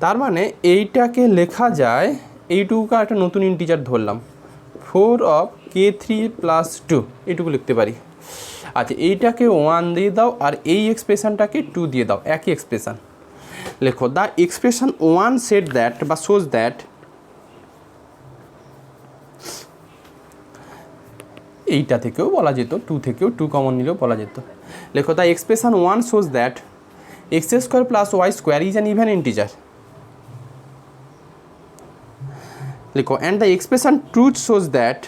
তার মানে এইটাকে লেখা যায়, এইটুকুকে একটা নতুন ইন্টিজার ধরলাম, 4 অফ k3 প্লাস 2, এইটুকু লিখতে পারি। আচ্ছা, এইটাকে 1 দিয়ে দাও আর এই এক্সপ্রেশনটাকে 2 দিয়ে দাও, একই এক্সপ্রেশন। লেখো দ্য এক্সপ্রেশন 1 সেট দ্যাট বা শোজ দ্যাট, এইটা থেকেও বলা যেত, 2 থেকেও 2 কমন নিলেও বলা যেত। লেখো the expression 1 shows that x square plus y square is an even integer. লেখো and the expression 2 shows that,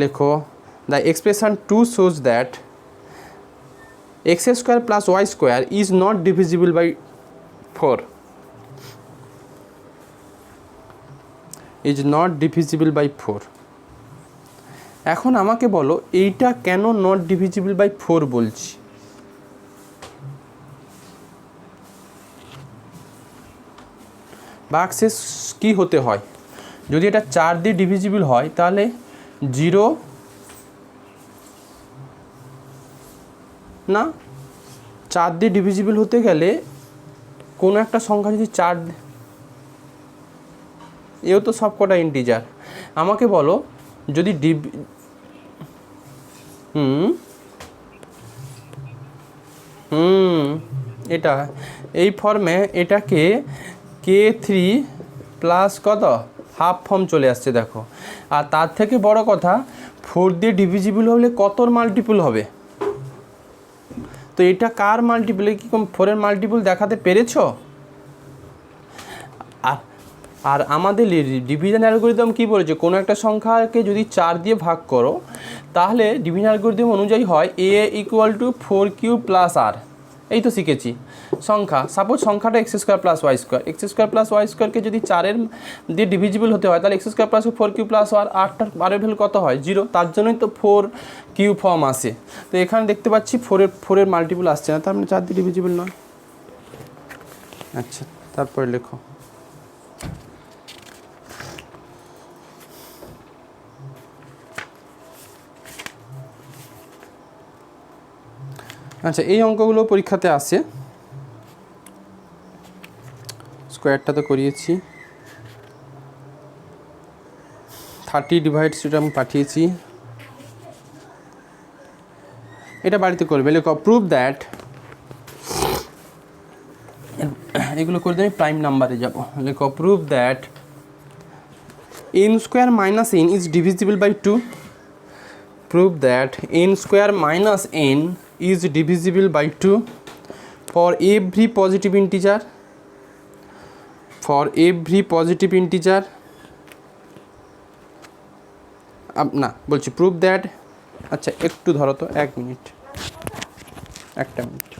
লেখো the expression 2 shows that x square plus y square is not divisible by 4, is not divisible by 4। এখন আমাকে বলো এইটা কেন not divisible by 4 বলছি? ভাগশেষ কী হতে হয়? যদি এটা 4 দিয়ে ডিভিজিবল হয় তাহলে 0 না, 4 দিয়ে ডিভিজিবল হতে গেলে কোনো একটা সংখ্যা যদি 4, এও তো সব কটা ইন্টিজার। আমাকে বলো যদি এটা এই ফর্মে, এটাকে k3 প্লাস কত হাফ ফর্ম চলে আসছে দেখো। আর তার থেকে বড় কথা 4 দিয়ে ডিভিজিবল হলে কতর মাল্টিপল হবে? তো এটা কার মাল্টিপল? কি 4-এর মাল্টিপল দেখাতে পেরেছো? আর আমাদের ডিভিশন অ্যালগরিদম কী বলেছে, কোনো একটা সংখ্যাকে যদি 4 দিয়ে ভাগ করো তাহলে ডিভিশন অ্যালগরিদম অনুযায়ী হয় a equal to 4q plus r। এই তো শিখেছি সংখ্যা, সাপোজ সংখ্যাটা x square plus y square, x square plus y স্কোয়ারকে যদি 4-এর দিয়ে ডিভিজিবল হতে হয় তাহলে x square plus 4q plus r, আরটার আরের ভ্যালু কত হয়? 0। তার জন্যই তো 4q ফর্ম আসে। তো এখানে দেখতে পাচ্ছি 4-এর মাল্টিপল আসছে না, তার মানে 4 দিয়ে ডিভিজিবল নয়। আচ্ছা, তারপরে লেখো আচ্ছা, এই অঙ্কগুলো পরীক্ষাতে আসে। স্কোয়ারটা তো করিয়েছি, 30 ডিভাইড সেটা আমি পাঠিয়েছি, এটা বাড়িতে করবে। লেখো প্রুভ দ্যাট, এগুলো করে দিয়ে আমি প্রাইম নাম্বারে যাব। লেখো prove that n square minus n is divisible by 2, prove that n square minus n is divisible by 2 for every positive integer, for every positive integer, না বলছি প্রুভ দ্যাট। আচ্ছা একটু ধরো তো, 1 মিনিট, 1 মিনিট।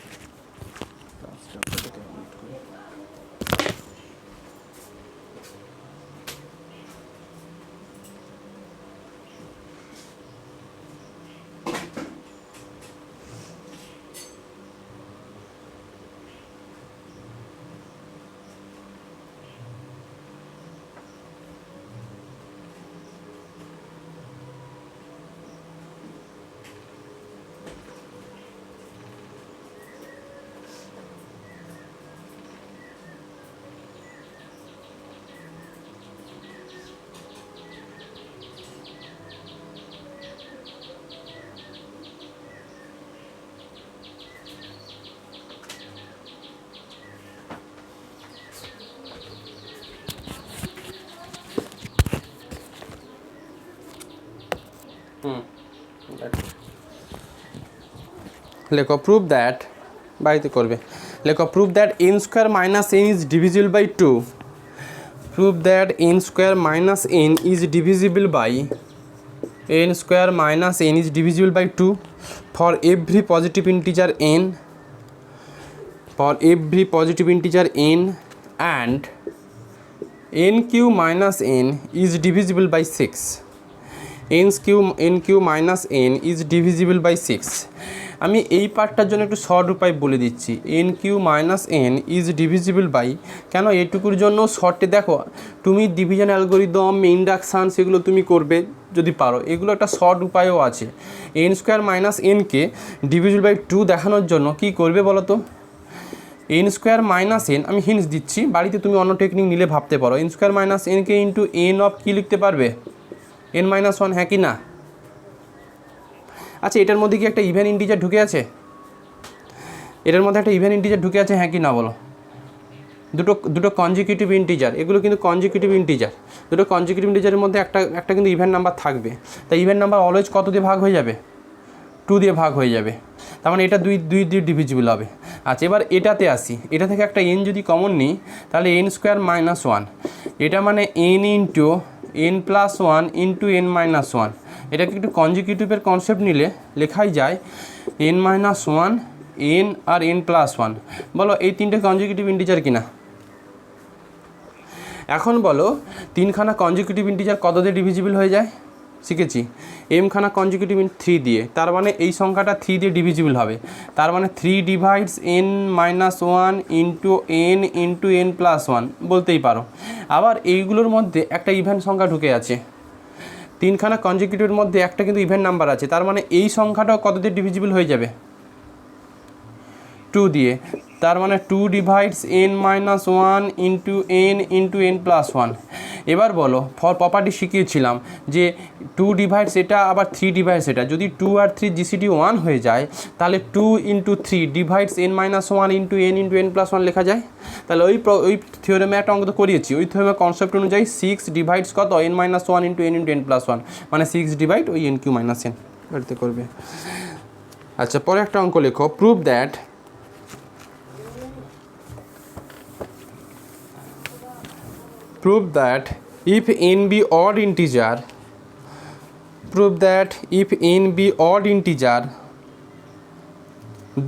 লেখো প্রুভ দ্যাট, বাড়িতে করবে। লেখো prove that n square minus n is divisible by 2, prove that n square minus n is divisible by, n square minus n is divisible by 2 for every positive integer n, for every positive integer n and nq minus n is divisible by 6, nq minus n is divisible by 6 আমি এই পার্টটার জন্য একটু short উপায় বলে দিচ্ছি, n q minus n is divisible by, কেন এইটুকুর জন্য শর্টে দেখো তুমি ডিভিশন অ্যালগোরিদম ইন্ডাকশান সেগুলো তুমি করবে যদি পারো, এগুলো একটা শর্ট উপায়ও আছে। এন স্কোয়ার মাইনাস এনকে ডিভিজিবল বাই 2 দেখানোর জন্য কি করবে বলো তো, এন স্কোয়ার মাইনাস এন, আমি হিন্টস দিচ্ছি, বাড়িতে তুমি অন্য টেকনিক নিলে ভাবতে পারো, এন স্কোয়ার মাইনাস এনকে ইন্টু এন অফ কী লিখতে পারবে, এন মাইনাস ওয়ান, হ্যাঁ কি না? আচ্ছা এটার মধ্যে কি একটা ইভেন ইন্টিজার ঢুকে আছে, এটার মধ্যে একটা ইভেন ইন্টিজার ঢুকে আছে, হ্যাঁ কি না বলো? দুটো কনজিকিউটিভ ইন্টিজার, এগুলো কিন্তু কনজিকিউটিভ ইন্টিজার, দুটো কনজিকিউটিভ ইন্টিজারের মধ্যে একটা কিন্তু ইভেন নাম্বার থাকবে, তাই ইভেন নাম্বার অলওয়েজ কত দিয়ে ভাগ হয়ে যাবে, 2 দিয়ে ভাগ হয়ে যাবে, তার মানে এটা দুই দিয়ে ডিভিজিবল হবে। আচ্ছা এবার এটাতে আসি, এটা থেকে একটা এন যদি কমন নিই তাহলে এন স্কোয়ার মাইনাস ওয়ান, এটা মানে N into N plus one into N minus one, এটাকে একটু কনজিকিউটিভের কনসেপ্ট নিলে লেখাই যায় এন মাইনাস ওয়ান, এন আর এন প্লাস ওয়ান। বলো এই তিনটে কনজিকিউটিভ ইন্টিজার কিনা? এখন বলো তিনখানা কনজিকিউটিভ ইন্টিজার কত দিয়ে ডিভিজিবল হয়ে যায়, শিখেছি এমখানা কনজিকিউটিভ 3 দিয়ে, তার মানে এই সংখ্যাটা 3 দিয়ে ডিভিজিবল হবে, তার মানে 3 divides N minus one into N plus one বলতেই পারো। আবার এইগুলোর মধ্যে একটা ইভেন সংখ্যা ঢুকে আছে, তিনখানা কনজিকিউটিভের মধ্যে একটা কিন্তু ইভেন নাম্বার আছে, তার মানে এই সংখ্যাটাও কত দিয়ে ডিভিজিবল হয়ে যাবে, 2 দিয়ে, তার মানে 2 divides N minus one into N plus one. এবার বলো ফর প্রপার্টি শিখিয়েছিলাম যে 2 ডিভাইডস এটা আবার 3 ডিভাইডস এটা, যদি 2 আর 3 জিসিডি 1 হয়ে যায় তাহলে 2 into 3 divides N minus one into N plus one লেখা যায়। তাহলে ওই থিওরেমে একটা অঙ্ক তো করিয়েছি, ওই থিওরেমের কনসেপ্ট অনুযায়ী 6 ডিভাইডস কত N minus one into N plus one, মানে 6 ডিভাইড ওই এন কিউ মাইনাস এন বাড়িতে করবে। আচ্ছা পরে একটা অঙ্ক লেখো, prove that if n be odd integer,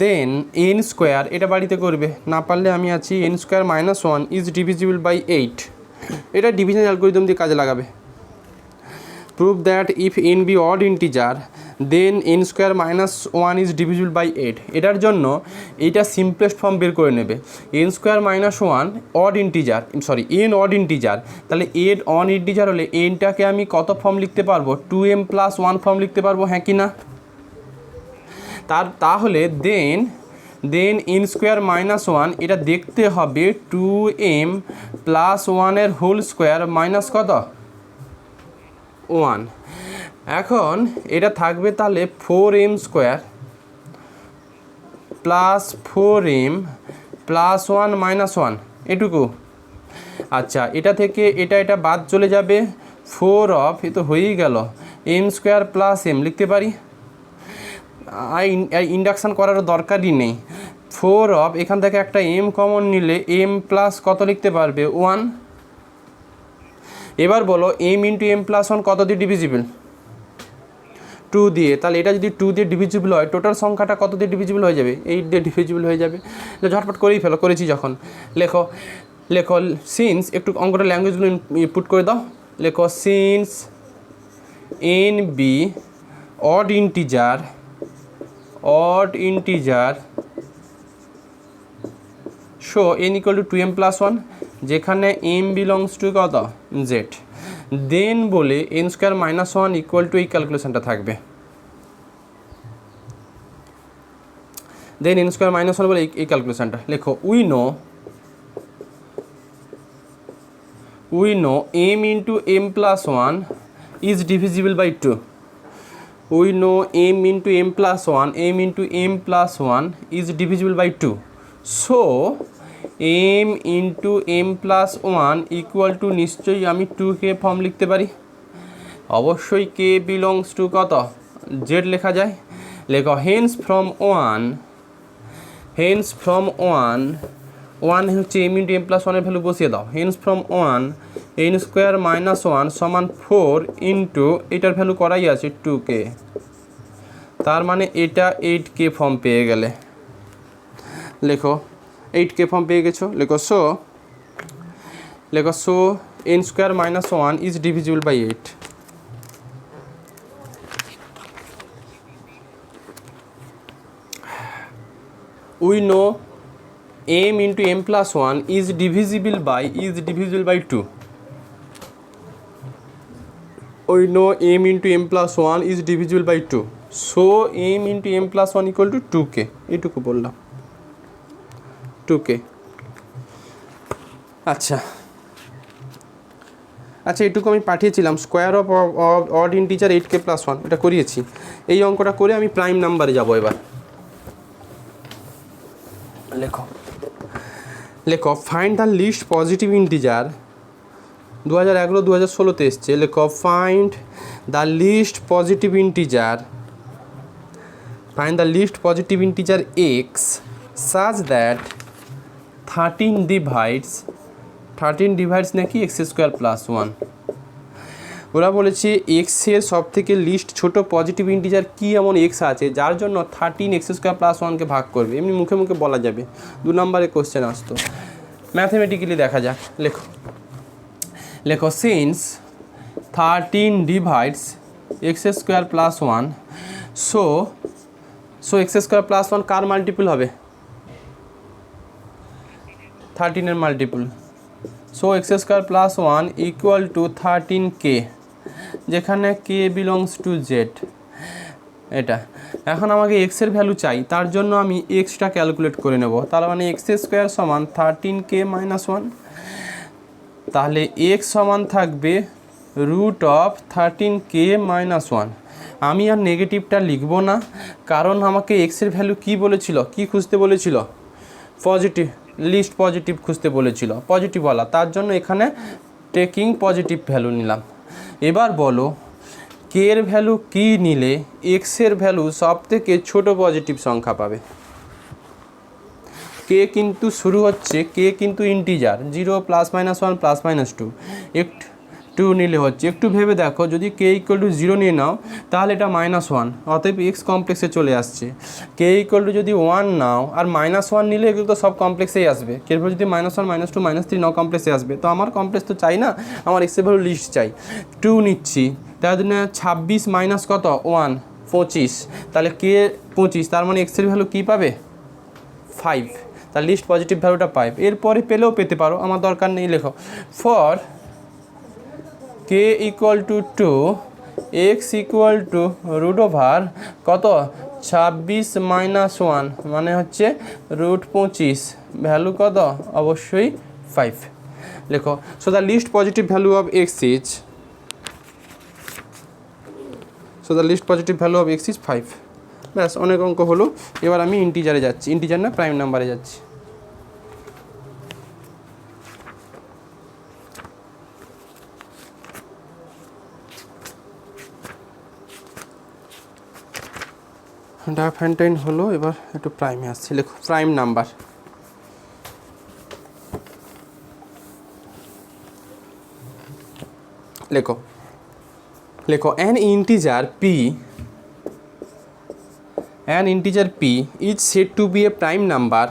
then n square, এটা বাড়িতে করবে, না পারলে আমি আছি, n square minus 1 is divisible by 8, এটা ডিভিশন অ্যালগরিদম দিয়ে কাজে লাগাবে। prove that if n be odd integer then n square minus 1 is divisible by 8, এটার জন্য এইটা সিম্পলেস্ট ফর্ম বের করে নেবে, n square minus 1 odd integer, sorry n odd integer, তাহলে n odd integer হলে nটাকে আমি কত ফর্ম লিখতে পারবো, 2m plus 1 ফর্ম লিখতে পারবো, হ্যাঁ কি না? তাহলে দেন n স্কোয়ার মাইনাস 1 এটা দেখতে হবে 2m প্লাস 1 এর হোল স্কোয়ার মাইনাস কত 1, এখন এটা থাকবে তাহলে 4m square plus 4m plus 1 minus 1 এটুকু। আচ্ছা এটা থেকে এটা বাদ চলে যাবে, 4 অফ এ তো হয়েই গেল m স্কোয়ার প্লাস m লিখতে পারি, ইন্ডাকশান করারও দরকারই নেই, 4 অফ এখান থেকে একটা m কমন নিলে m প্লাস কত লিখতে পারবে 1। এবার বলো m ইন্টু m প্লাস 1 কত দিয়ে ডিভিজিবল, 2 দিয়ে, তাহলে এটা যদি 2 দিয়ে ডিভিজিবল হয় টোটাল সংখ্যাটা কত দিয়ে ডিভিজিবল হয়ে যাবে, 8 দিয়ে ডিভিজিবল হয়ে যাবে। ঝটপট করেই ফেলো, করেছি যখন, লেখো সিন্স, একটু অঙ্কটা ল্যাঙ্গুয়েজগুলো পুট করে দাও, লেখো since n be odd integer show n equal to 2m plus 1, যেখানে m বিলংস টু কত z, দেন বলে n square minus 1 equal to এই ক্যালকুলেশনটা থাকবে, দেন n স্কোয়ার মাইনাস 1 বলে এই ক্যালকুলেশনটা লেখো, we know m into m plus 1 is divisible by 2, we know m into m plus 1 is divisible by 2, so m into m plus 1 equal to নিশ্চয়ই আমি 2k form লিখতে পারি, অবশ্যই k belongs to কত z লেখা যায়, লেখো hence from 1 হচ্ছে m into m plus 1 এর ভ্যালু বসিয়ে দাও, hence from 1 n square minus 1 সমান 4 ইন্টু এটার ভ্যালু করাই আছে 2k, তার মানে এটা 8k ফর্ম পেয়ে গেলে, লেখো 8k ফর্ম পেয়ে গেছো, লেখো so n square minus 1 is divisible by 8। We know m into m plus 1 is divisible by 2. We know m into m plus 1 is divisible by 2. So m into m plus 1 equal to 2k. এইটুকু বললাম 2k। আচ্ছা আচ্ছা এইটুকু আমি পাঠিয়েছিলাম square of odd integer 8k plus 1, এটা করিয়েছি। এই অঙ্কটা করে আমি প্রাইম নাম্বারে যাব এবার। লেখো লেখো find the least positive integer, 2011-2016 এসছে। লেখো find the least positive integer, find the least positive integer x such that 13 divides নাকি এক্স স্কোয়ার প্লাস 1। ওরা বলেছে এক্সের সব থেকে লিস্ট ছোট পজিটিভ ইন্টিজার কি এমন এক্স আছে যার জন্য 13 এক্স স্কোয়ার প্লাস 1কে ভাগ করবে। এমনি মুখে মুখে বলা যাবে, 2 নম্বরে কোশ্চেন আসতো। ম্যাথমেটিক্যালি দেখা যাক। লেখো লেখো since 13 divides x square plus 1, so x square plus 1 কার মাল্টিপল হবে? 13 multiple. So x square plus 1 equal two 13k, যেখানে k বিলংস টু জেড। এটা এখন আমাকে এক্সের ভ্যালু চাই, তার জন্য আমি এক্সটা ক্যালকুলেট করে নেব। তার মানে এক্স স্কোয়ার সমান 13k মাইনাস 1, তাহলে এক্স সমান থাকবে রুট অফ 13k মাইনাস 1। আমি আর নেগেটিভটা লিখব না, কারণ আমাকে এক্সের ভ্যালু কি বলেছিল, কি খুঁজতে বলেছিল? পজিটিভ, লিস্ট পজিটিভ খুঁজতে বলেছিল, পজিটিভওয়ালা। তার জন্য এখানে টেকিং পজিটিভ ভ্যালু নিলাম। এবার বলো কে এর ভ্যালু কি নিলে এক্সের ভ্যালু সব থেকে ছোট পজিটিভ সংখ্যা পাবে? কে কিন্তু শুরু হচ্ছে, কে কিন্তু integer, 0 plus minus 1 plus minus 2, একটু 2 নিলে হচ্ছে। একটু ভেবে দেখো, যদি কে ইকুয়াল টু 0 নিয়ে নাও তাহলে এটা -1, অতএব এক্স কমপ্লেক্সে চলে আসছে। কে ইকুয়াল টু যদি 1 নাও আর -1 নিলে এগুলো তো সব কমপ্লেক্সেই আসবে। এরপর যদি -1 -2 -3 নাও কমপ্লেক্সে আসবে। তো আমার কমপ্লেক্স তো চাই না, আমার এক্সের ভ্যালু লিস্ট চাই। 2 নিচ্ছি, তার জন্য 26 মাইনাস কত 1 25, তাহলে কে 25, তার মানে এক্সের ভ্যালু কী পাবে? 5। তার লিস্ট পজিটিভ ভ্যালুটা 5। এরপরে পেলেও পেতে পারো, আমার দরকার নেই। লেখো for k equal to 2, x equal to root over কত 26 মাইনাস 1 মানে হচ্ছে রুট 25, ভ্যালু কত? অবশ্যই 5। লেখো so the least positive value of x is, so the least positive value of x is 5। ব্যাস, অনেক অঙ্ক হলো। এবার আমি ইন্টিজারে যাচ্ছি, ইন্টিজার না প্রাইম নাম্বারে যাচ্ছি। ডায়াফ্যান্টাইন হলো, এবার একটু প্রাইমে আসছি। লেখো প্রাইম নাম্বার। লেখো লেখো an integer p is said to be a prime number.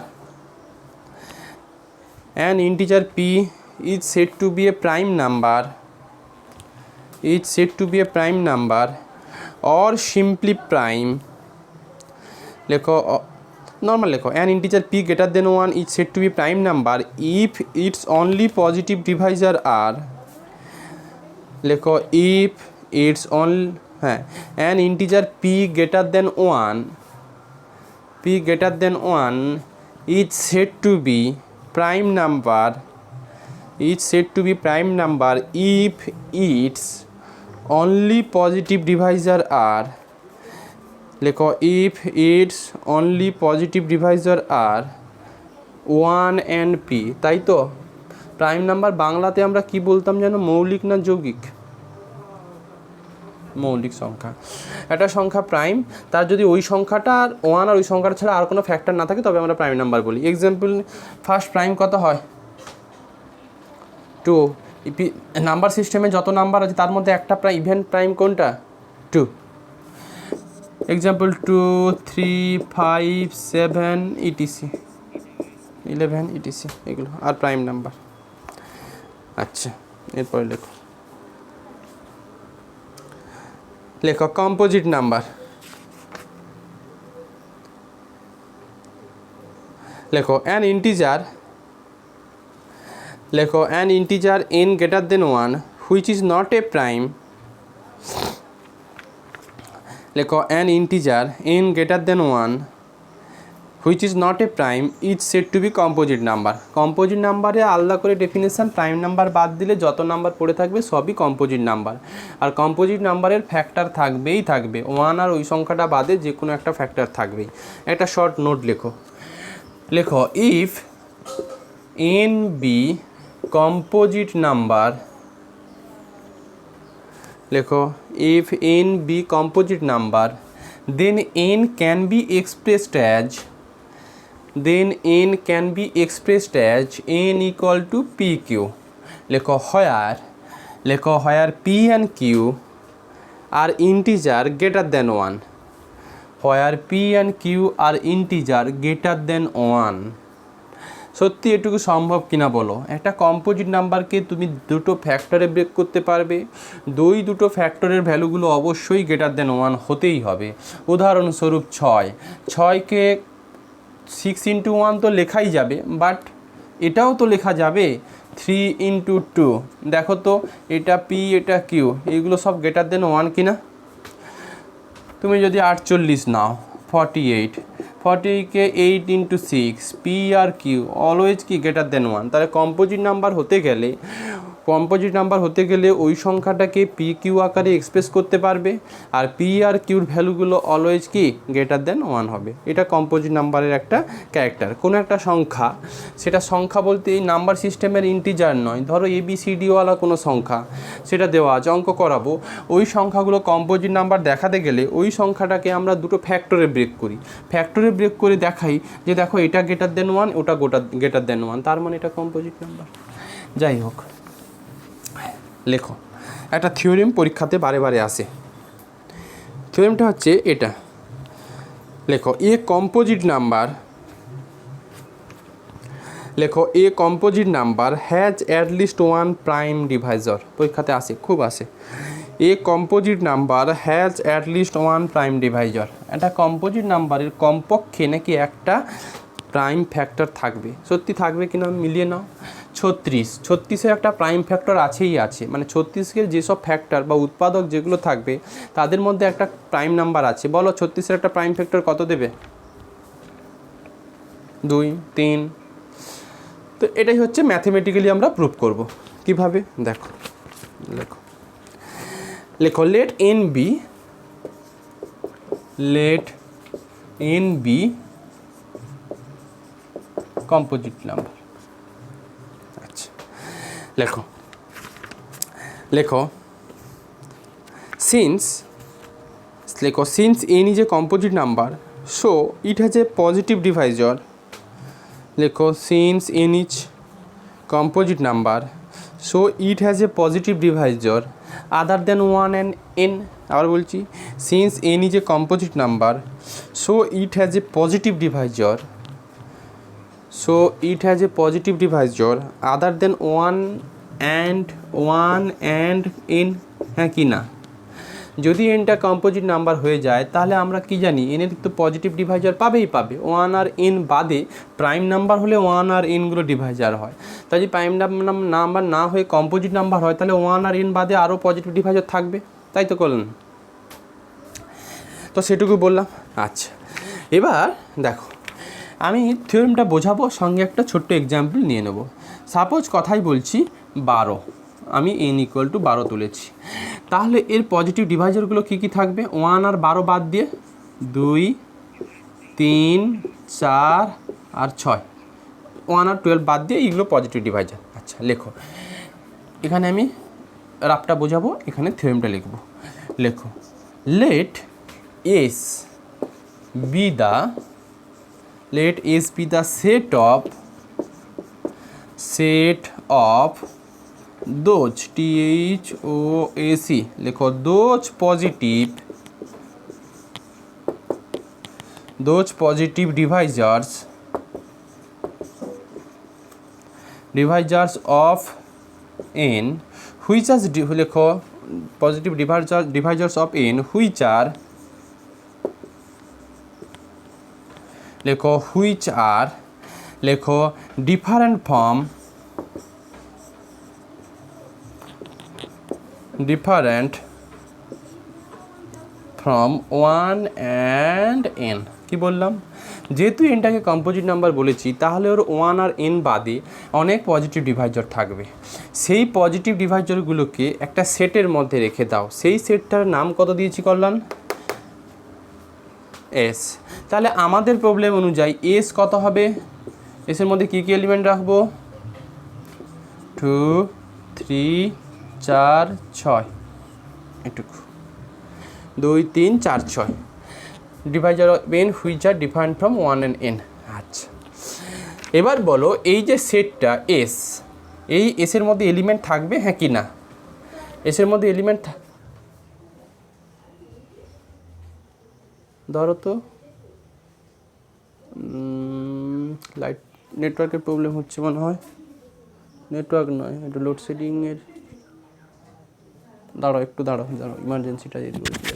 An integer p is said to be a prime number or simply prime. লেখো নর্মাল লেখো an integer p greater than 1 is said to be prime number if its only positive divisor are, লেখো if its only an integer p greater than 1 is said to be prime number if its only positive divisor are, লেখো if its only positive divisor are 1 and p। তাই তো prime number বাংলাতে আমরা কি বলতাম যেন? মৌলিক না যৌগিক? মৌলিক সংখ্যা। একটা সংখ্যা প্রাইম, তার যদি ওই সংখ্যাটা 1 আর ওই সংখ্যাটা ছাড়া আর কোনো ফ্যাক্টর না থাকে তবে আমরা প্রাইম নাম্বার বলি। এক্সাম্পল, ফার্স্ট প্রাইম কত হয়? 2। নাম্বার সিস্টেমে যত নাম্বার আছে তার মধ্যে একটা ইভেন প্রাইম কোনটা? 2। এক্সাম্পল 2, 3, 5, 7 ইটিসি, 11 ইটিসি, এগুলো আর প্রাইম নাম্বার। আচ্ছা, এরপরে লেখো কম্পোজিট নাম্বার। লেখো an integer n greater than 1 which is not a prime, লেখো an integer n greater than 1 which is not a prime is said to be composite number. Composite নাম্বারে আলাদা করে definition, prime number বাদ দিলে যত number পড়ে থাকবে সবই কম্পোজিট নাম্বার। আর কম্পোজিট নাম্বারের ফ্যাক্টর থাকবে 1 আর ওই সংখ্যাটা বাদে যে কোনো একটা ফ্যাক্টর থাকবেই। একটা শর্ট নোট লেখো if n be composite number, লেখো if n be composite number then n can be expressed as n equal to pq, লেখো where p and q are integer greater than 1, where p and q are integer greater than 1। সত্যি এটুকু সম্ভব কিনা বলো? একটা composite নাম্বারকে তুমি দুটো ফ্যাক্টরে break করতে পারবে, দুটো ফ্যাক্টরের ভ্যালুগুলো অবশ্যই গ্রেটার দেন 1 হতেই হবে। উদাহরণস্বরূপ 6কে 6 × 1 তো লেখাই যাবে, বাট এটাও তো লেখা যাবে 3 × 2। দেখো তো এটা p এটা q, এগুলো সব গ্রেটার দেন 1 কিনা? তুমি যদি 48 নাও 48কে 8 × 6 p আর q অলওয়েজ কি গ্রেটার দেন 1। তাহলে কম্পোজিট নাম্বার হতে গেলে ওই সংখ্যাটাকে পি কিউ আকারে এক্সপ্রেস করতে পারবে, আর পি আর কিউর ভ্যালুগুলো অলওয়েজ কি গ্রেটার দেন 1 হবে। এটা কম্পোজিট নাম্বারের একটা ক্যারেক্টার। কোনো একটা সংখ্যা, সেটা সংখ্যা বলতে এই নাম্বার সিস্টেমের ইন্টিজার নয়, ধরো ABCDওয়ালা কোনো সংখ্যা, সেটা দেওয়া আছে, অঙ্ক করাবো, ওই সংখ্যাগুলো কম্পোজিট নাম্বার দেখাতে গেলে ওই সংখ্যাটাকে আমরা দুটো ফ্যাক্টরে ব্রেক করে দেখাই যে দেখো এটা গ্রেটার দেন 1, ওটা গ্রেটার দেন 1, তার মানে এটা কম্পোজিট নাম্বার। যাই হোক, লেখো একটা থিওরেম পরীক্ষাতে বারে আসে। থিওরেমটা হচ্ছে এটা, লেখো এ composite number has at least 1 prime Deviser. পরীক্ষাতে আসে, খুব আসে। এ composite number has at least 1 prime Deviser. একটা কম্পোজিট নাম্বারের কমপক্ষে নাকি একটা প্রাইম ফ্যাক্টর থাকবে। সত্যি থাকবে কিনা মিলিয়ে নাও। 36-এর একটা প্রাইম ফ্যাক্টর আছে, মানে 36-এর যেসব ফ্যাক্টর বা উৎপাদক যেগুলো থাকবে তাদের মধ্যে একটা প্রাইম নাম্বার আছে। বলো 36-এর একটা প্রাইম ফ্যাক্টর কত দেবে? 2, 3। তো এটাই হচ্ছে ম্যাথমেটিক্যালি আমরা প্রুভ করব। কিভাবে দেখো, লেখো let n be composite number. আচ্ছা, লেখো since n is a composite number so it has a positive divisor, লেখো since n is composite number so it has a positive divisor other than 1 and n। আবার বলছি, since n is a composite number so it has a positive divisor other than 1 and n। হ্যাঁ কি না? যদি এনটা composite number হয়ে যায় তাহলে আমরা কি জানি, এনের তো পজিটিভ ডিভাইজার পাবে। 1 আর n বাদে প্রাইম নাম্বার হলে 1 আর nগুলো ডিভাইজার হয়। তাই যদি প্রাইম নাম্বার না হয়ে কম্পোজিট নাম্বার হয় তাহলে 1 আর n বাদে আরও পজিটিভ ডিভাইজার থাকবে। তাই তো করলেন, তো সেটুকু বললাম। আচ্ছা, এবার দেখো আমি থিওরেমটা বোঝাবো, সঙ্গে একটা ছোট্ট এক্সাম্পল নিয়ে নেব। সাপোজ কথাই বলছি 12, আমি n = 12 তুলেছি, তাহলে এর পজিটিভ ডিভাইজারগুলো কী থাকবে? 1 আর 12 বাদ দিয়ে 2, 3, 4 আর 6, 1 আর 12 বাদ দিয়ে এইগুলো পজিটিভ ডিভাইজার। আচ্ছা, লেখো এখানে আমি রাফটা বোঝাবো, এখানে থিওরেমটা লেখো let S be the set of those THOAC, লেখো those positive divisors of n which are, লেখো positive divisors of n which are, লেখো which are লেখো ডিফারেন্ট ফ্রম 1 অ্যান্ড n। কি বললাম, যেহেতু এনটাকে কম্পোজিট নাম্বার বলেছি তাহলে ওর 1 আর n বাদে অনেক পজিটিভ ডিভাইজার থাকবে। সেই পজিটিভ ডিভাইজারগুলোকে একটা সেটের মধ্যে রেখে দাও। সেই সেটটার নাম কত দিয়েছি কল্যাণ? এস। তাহলে আমাদের প্রবলেম অনুযায়ী এস কত হবে? এসের মধ্যে কী কী এলিমেন্ট রাখবো? 2 3 4 6, এটুকু 2 3 4 6 Deviser of n which are different from 1 and n। আচ্ছা, এবার বলো এই যে সেটটা এস, এই এসের মধ্যে এলিমেন্ট থাকবে হ্যাঁ কি না? এসের মধ্যে এলিমেন্ট ধরো তো, লাইট নেটওয়ার্কের প্রবলেম হচ্ছে মনে হয়। নেটওয়ার্ক নয়, এটা লোডশেডিংয়ের। দাঁড়াও একটু, দাঁড়াও ইমার্জেন্সিটা দিয়ে দিচ্ছি।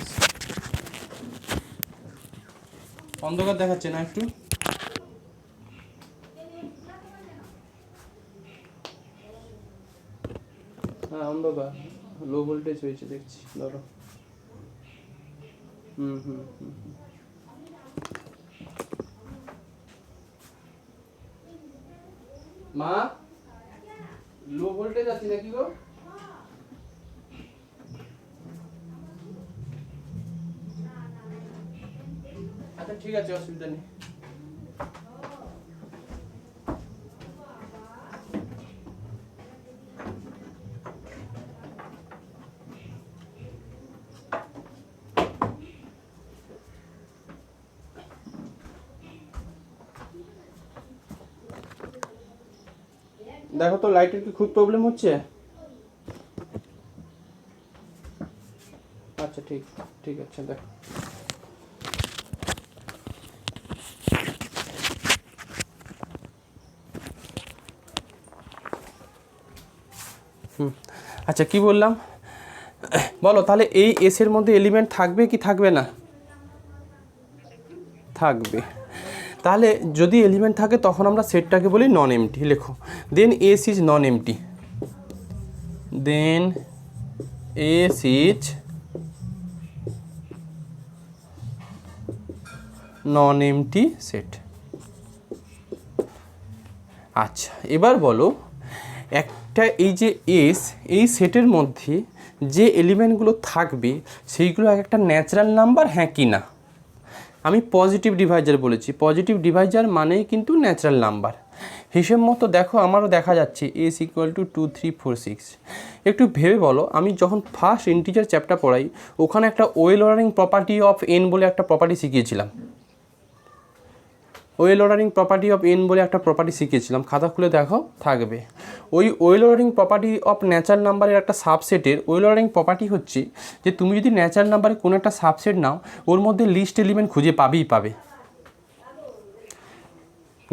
অন্ধকার দেখাচ্ছে না একটু? হ্যাঁ অন্ধকার, লো ভোল্টেজ হয়েছে দেখছি, ধরো। মা, লো ভোল্টেজ আছে নাকি গো? আচ্ছা ঠিক আছে, অসুবিধা নেই। দেখো তো লাইটের কি খুব প্রবলেম হচ্ছে? আচ্ছা ঠিক ঠিক আছে, দেখো। আচ্ছা কি বললাম বলো তাহলে, এই এসের মধ্যে এলিমেন্ট থাকবে কি থাকবে না? থাকবে। তাহলে যদি এলিমেন্ট থাকে তখন আমরা সেটটাকে বলি নন এমটি। লেখো then s is non empty, then s is non empty set. আচ্ছা এবার বলো, একটা এই যে এস, এই সেটের মধ্যে যে এলিমেন্টগুলো থাকবে সেইগুলো একটা ন্যাচারাল নাম্বার হ্যাঁ কি না? আমি পজিটিভ ডিভাইজার বলেছি, পজিটিভ ডিভাইজার মানেই কিন্তু ন্যাচারাল নাম্বার। হিসেব মতো দেখো আমারও দেখা যাচ্ছে এস ইকুয়াল টু 2 3 4 6। একটু ভেবে বলো, আমি যখন ফার্স্ট ইন্টিজার চ্যাপ্টার পড়াই ওখানে একটা well ordering property of n বলে একটা প্রপার্টি শিখিয়েছিলাম। Well ordering property of n বলে একটা প্রপার্টি শিখিয়েছিলাম, খাতা খুলে দেখো থাকবে। ওই well ordering property of natural নাম্বারের একটা সাবসেটের ওয়েল অর্ডারিং প্রপার্টি হচ্ছে যে তুমি যদি ন্যাচারাল নাম্বারের কোনো একটা সাবসেট নাও ওর মধ্যে লিস্ট এলিমেন্ট খুঁজে পাবেই পাবে।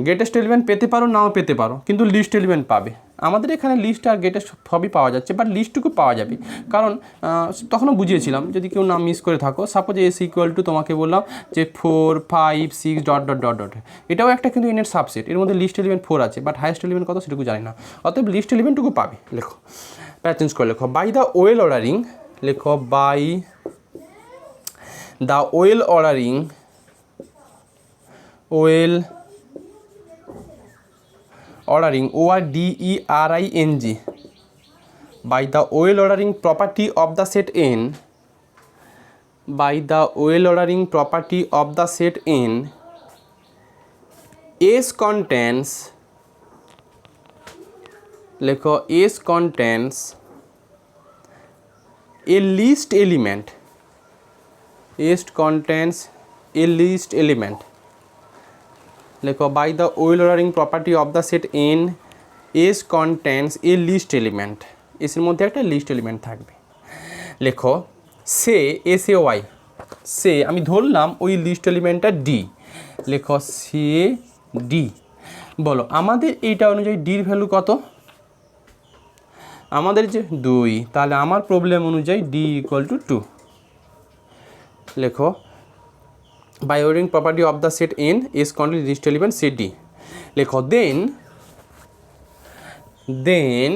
গ্রেটেস্ট এলিমেন্ট পেতে পারো নাও পেতে পারো, কিন্তু লিস্ট এলিমেন্ট পাবে। আমাদের এখানে লিস্ট আর গ্রেটেস্ট সবই পাওয়া যাচ্ছে, বাট লিস্টটুকু পাওয়া যাবে। কারণ তখনও বুঝিয়েছিলাম যদি কেউ নাম মিস করে থাকো, সাপোজ এস ইকুয়াল টু তোমাকে বললাম যে 4 5 6 ডট ডট ডট ডট, এটাও একটা কিন্তু এনের সাবসেট, এর মধ্যে লিস্ট এলিমেন্ট 4 আছে, বাট হাইয়েস্ট এলিমেন্ট কত সেটুকু জানি না। অতএব লিস্ট এলিমেন্টটুকু পাবে। লেখো প্যাচেঞ্জ করে লেখো, বাই দ্য ওয়েল অর্ডারিং, লেখো by the well ordering, well ordering ORDERING, by the well ordering property of the set n, by the well ordering property of the set n, S contains, লেখো S contains a least element, S contains a least element, লেখো by the well ordering property of the set N, S contains a least element, এসের মধ্যে একটা list element থাকবে। লেখো সে S A Y, সে আমি ধরলাম ওই লিস্ট এলিমেন্টটা ডি, লেখো সে ডি। বলো আমাদের এইটা অনুযায়ী ডির ভ্যালু কত? আমাদের যে 2, তাহলে আমার প্রবলেম অনুযায়ী ডি ইকুয়াল টু 2। লেখো by ordering property of the set n, S contains list element set D. লেখো দেন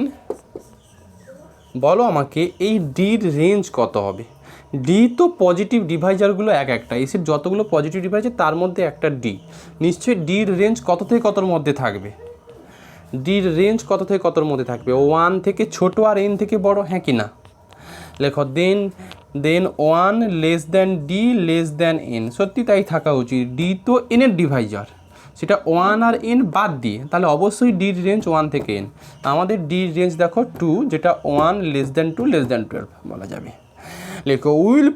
বলো আমাকে এই ডির রেঞ্জ কত হবে। ডি তো পজিটিভ ডিভাইজারগুলো একটা, এসির যতগুলো পজিটিভ ডিভাইজার তার মধ্যে একটা ডি, নিশ্চয়ই ডির রেঞ্জ কত থেকে কতর মধ্যে থাকবে। ডির রেঞ্জ কত থেকে কতর মধ্যে থাকবে, 1 থেকে ছোট আর n থেকে বড়, হ্যাঁ কি না। লেখো দেন 1 less than D less than N, সত্যি তাই থাকা উচিত। ডি তো এনের ডিভাইজার, সেটা 1 আর n বাদ দিয়ে, তাহলে অবশ্যই ডির রেঞ্জ 1 থেকে n। আমাদের ডির রেঞ্জ দেখো 2, যেটা 1 লেস দ্যান 2 লেস দ্যান 12 বলা যাবে। লেখো উইল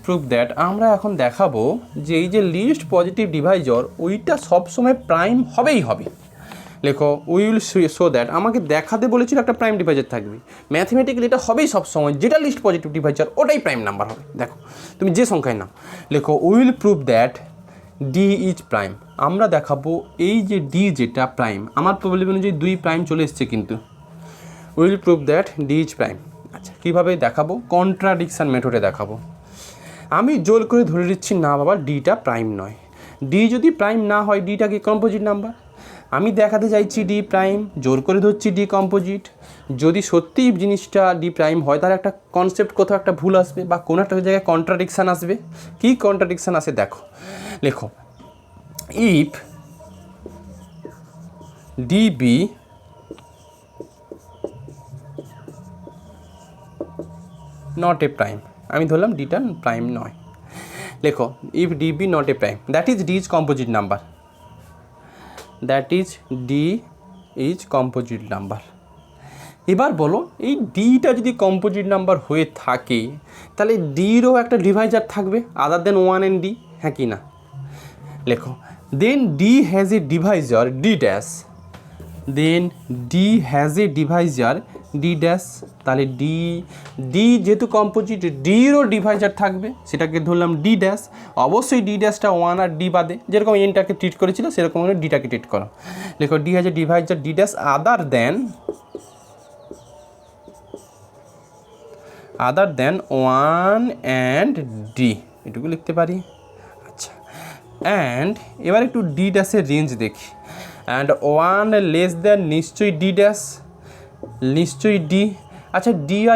প্রুভ দ্যাট আমরা এখন দেখাবো যে এই যে লিস্ট পজিটিভ ডিভাইজার ওইটা সবসময় প্রাইম হবেই হবে। লেখো উইল শো দ্যাট, আমাকে দেখাতে বলেছিল একটা প্রাইম ডিভাইজার থাকবে, ম্যাথমেটিক্যালি এটা হবেই সবসময়, যেটা লিস্ট পজিটিভ ডিভাইজার ওটাই প্রাইম নাম্বার হবে। দেখো তুমি যে সংখ্যায় নাও, লেখো will prove that D is prime, আমরা দেখাবো এই যে ডি যেটা প্রাইম, আমার প্রবলেম অনুযায়ী 2 প্রাইম চলে এসছে কিন্তু। Will prove that D is prime. আচ্ছা কীভাবে দেখাবো, কন্ট্রাডিকশান মেথডে দেখাবো। আমি জোর করে ধরে দিচ্ছি না বাবা ডিটা প্রাইম নয়। ডি যদি প্রাইম না হয় ডিটা কি কম্পোজিট নাম্বার, আমি দেখাতে চাইছি ডি প্রাইম, জোর করে ধরছি ডি কম্পোজিট। যদি সত্যিই জিনিসটা ডি প্রাইম হয় তাহলে একটা কনসেপ্ট কোথাও একটা ভুল আসবে বা কোনো একটা জায়গায় কন্ট্রাডিকশান আসবে। কী কন্ট্রাডিকশান আসে দেখো, লেখো if DB not a prime, আমি ধরলাম ডিটা প্রাইম নয়। লেখো if DB not a prime that is D is composite number, that is D is composite number. এবার বলো এই ডিটা যদি কম্পোজিট নাম্বার হয়ে থাকে তাহলে ডিরও একটা ডিভাইজার থাকবে আদার দেন 1 and d, হ্যাঁ কি না। লেখো then d has a divisor d dash, then d has a divisor d dash, তাহলে ডি যেহেতু কম্পোজিট ডিরও ডিভাইজার থাকবে, সেটাকে ধরলাম ডি ড্যাশ। অবশ্যই ডি ড্যাশটা 1 আর ডি বাদে, যেরকম এনটাকে ট্রিট করেছিল সেরকম ডিটাকে ট্রিট করো। লেখো d has a divisor d dash other than 1 and d, এটুকু লিখতে পারি। আচ্ছা অ্যান্ড এবার একটু ডি ড্যাশের রেঞ্জ দেখি। অ্যান্ড 1 লেস দ্যান নিশ্চয়ই ডি ড্যাশ, নিশ্চয়ই ডি। আচ্ছা ডি আর